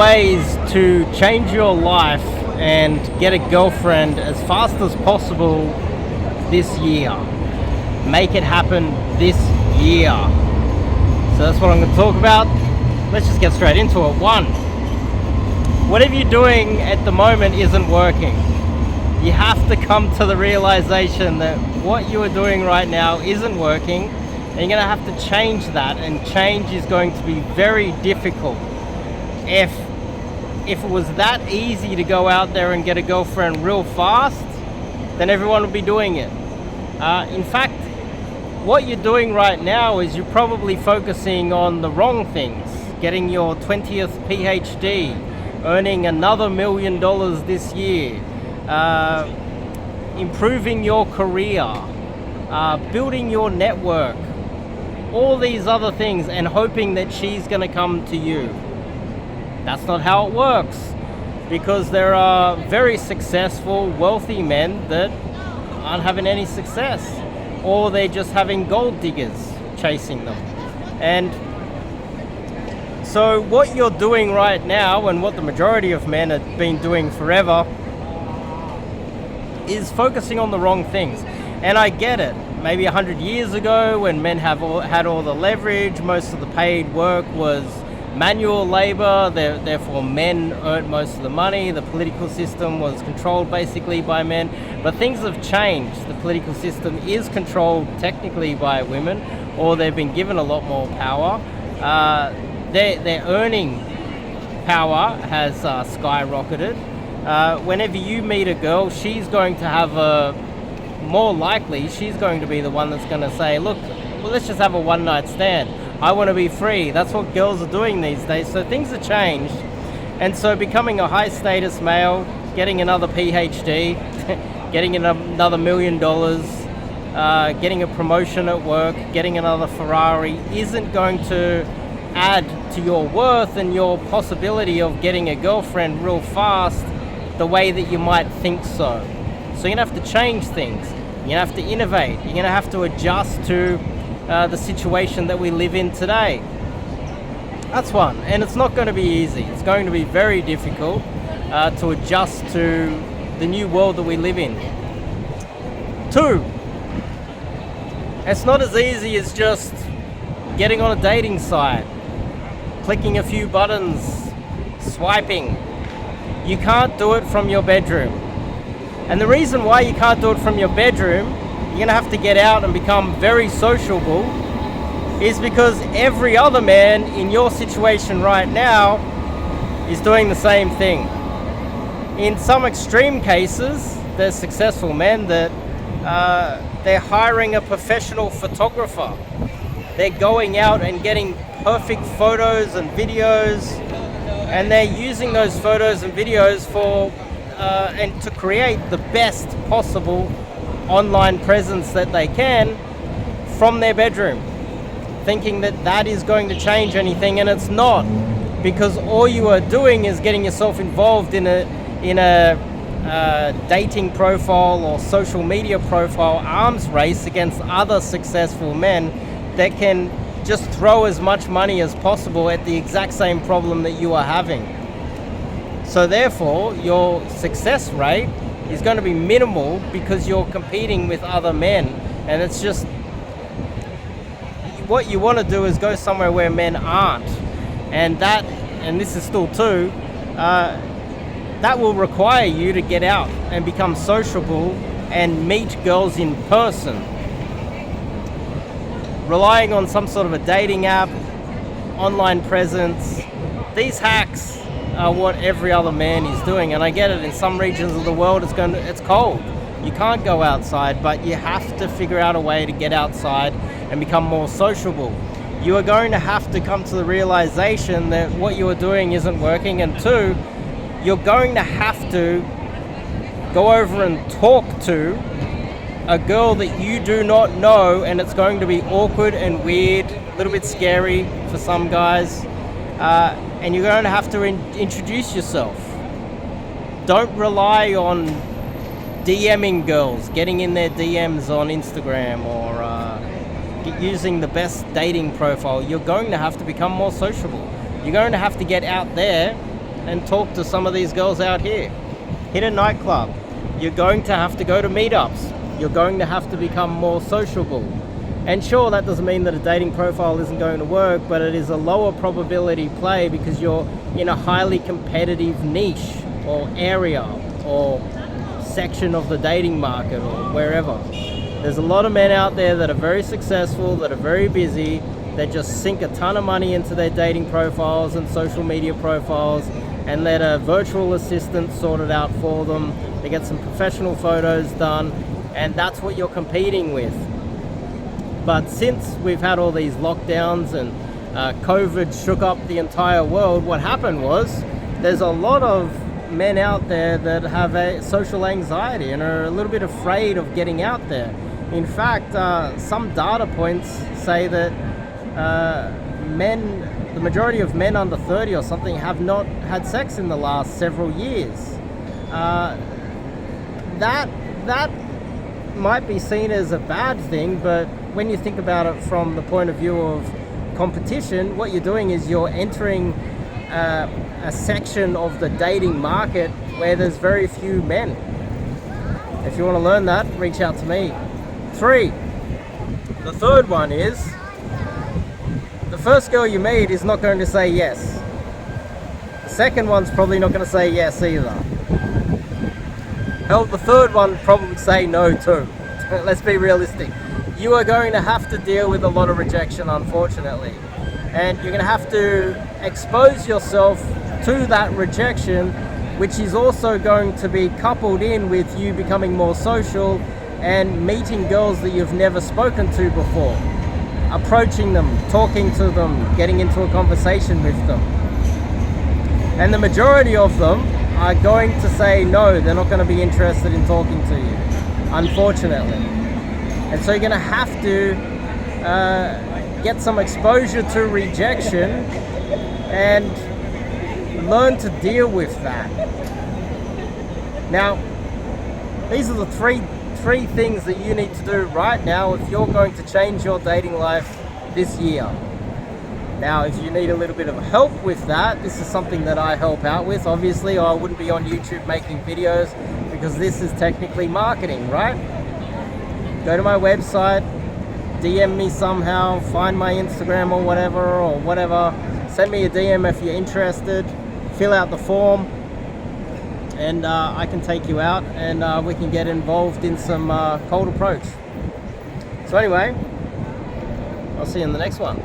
ways to change your life and get a girlfriend as fast as possible this year. Make it happen this year. So that's what I'm going to talk about. Let's just get straight into it. 1, whatever you're doing at the moment isn't working. You have to come to the realization that what you are doing right now isn't working, and you're going to have to change that, and change is going to be very difficult. If it was that easy to go out there and get a girlfriend real fast, then everyone would be doing it. In fact, what you're doing right now is you're probably focusing on the wrong things. Getting your 20th PhD, earning another $1 million this year, improving your career, building your network, all these other things, and hoping that she's going to come to you. That's not how it works, because there are very successful, wealthy men that aren't having any success, or they're just having gold diggers chasing them. And so what you're doing right now, and what the majority of men have been doing forever, is focusing on the wrong things. And I get it. Maybe 100 years ago, when men had all the leverage, most of the paid work was manual labor, therefore men earned most of the money. The political system was controlled basically by men. But things have changed. The political system is controlled technically by women, or they've been given a lot more power. Their earning power has skyrocketed. Whenever you meet a girl, she's going to have more likely, she's going to be the one that's going to say, look, well, let's just have a one-night stand. I want to be free. That's what girls are doing these days. So things have changed. And so becoming a high-status male, getting another PhD, getting another $1 million, getting a promotion at work, getting another Ferrari isn't going to add to your worth and your possibility of getting a girlfriend real fast the way that you might think so. So you're going to have to change things. You're going to have to innovate. You're going to have to adjust to the situation that we live in today. That's one. And it's not going to be easy. It's going to be very difficult to adjust to the new world that we live in. 2, it's not as easy as just getting on a dating site, clicking a few buttons, swiping. You can't do it from your bedroom. And the reason why you can't do it from your bedroom, you're going to have to get out and become very sociable, is because every other man in your situation right now is doing the same thing. In some extreme cases, there's successful men that they're hiring a professional photographer. They're going out and getting perfect photos and videos, and they're using those photos and videos for and to create the best possible online presence that they can from their bedroom, thinking that that is going to change anything, and it's not, because all you are doing is getting yourself involved in a dating profile or social media profile arms race against other successful men that can just throw as much money as possible at the exact same problem that you are having. So therefore, your success rate is going to be minimal because you're competing with other men. And it's just, what you want to do is go somewhere where men aren't. And this is still 2, that will require you to get out and become sociable and meet girls in person. Relying on some sort of a dating app, online presence, these hacks are what every other man is doing. And I get it, in some regions of the world it's cold. You can't go outside, but you have to figure out a way to get outside and become more sociable. You are going to have to come to the realization that what you are doing isn't working, and 2, you're going to have to go over and talk to a girl that you do not know, and it's going to be awkward and weird, a little bit scary for some guys. And you're going to have to introduce yourself. Don't rely on DMing girls, getting in their DMs on Instagram, or using the best dating profile. You're going to have to become more sociable. You're going to have to get out there and talk to some of these girls out here. Hit a nightclub. You're going to have to go to meetups. You're going to have to become more sociable. And sure, that doesn't mean that a dating profile isn't going to work, but it is a lower probability play because you're in a highly competitive niche or area or section of the dating market or wherever. There's a lot of men out there that are very successful, that are very busy, that just sink a ton of money into their dating profiles and social media profiles and let a virtual assistant sort it out for them. They get some professional photos done, and that's what you're competing with. But since we've had all these lockdowns and COVID shook up the entire world, what happened was there's a lot of men out there that have a social anxiety and are a little bit afraid of getting out there. In fact, some data points say that the majority of men under 30 or something have not had sex in the last several years. That might be seen as a bad thing, but when you think about it from the point of view of competition, what you're doing is you're entering a section of the dating market where there's very few men. If you want to learn that, reach out to me. 3. The third one is the first girl you meet is not going to say yes. The second one's probably not going to say yes either. Hell, the third one probably say no too. Let's be realistic. You are going to have to deal with a lot of rejection, unfortunately. And you're going to have to expose yourself to that rejection, which is also going to be coupled in with you becoming more social and meeting girls that you've never spoken to before. Approaching them, talking to them, getting into a conversation with them. And the majority of them are going to say no, they're not going to be interested in talking to you, unfortunately. And so you're going to have to get some exposure to rejection and learn to deal with that. Now, these are the three things that you need to do right now if you're going to change your dating life this year. Now, if you need a little bit of help with that, this is something that I help out with. Obviously, I wouldn't be on YouTube making videos because this is technically marketing, right? Go to my website, DM me somehow, find my Instagram or whatever. Send me a DM if you're interested. Fill out the form, and I can take you out and we can get involved in some cold approach. So anyway, I'll see you in the next one.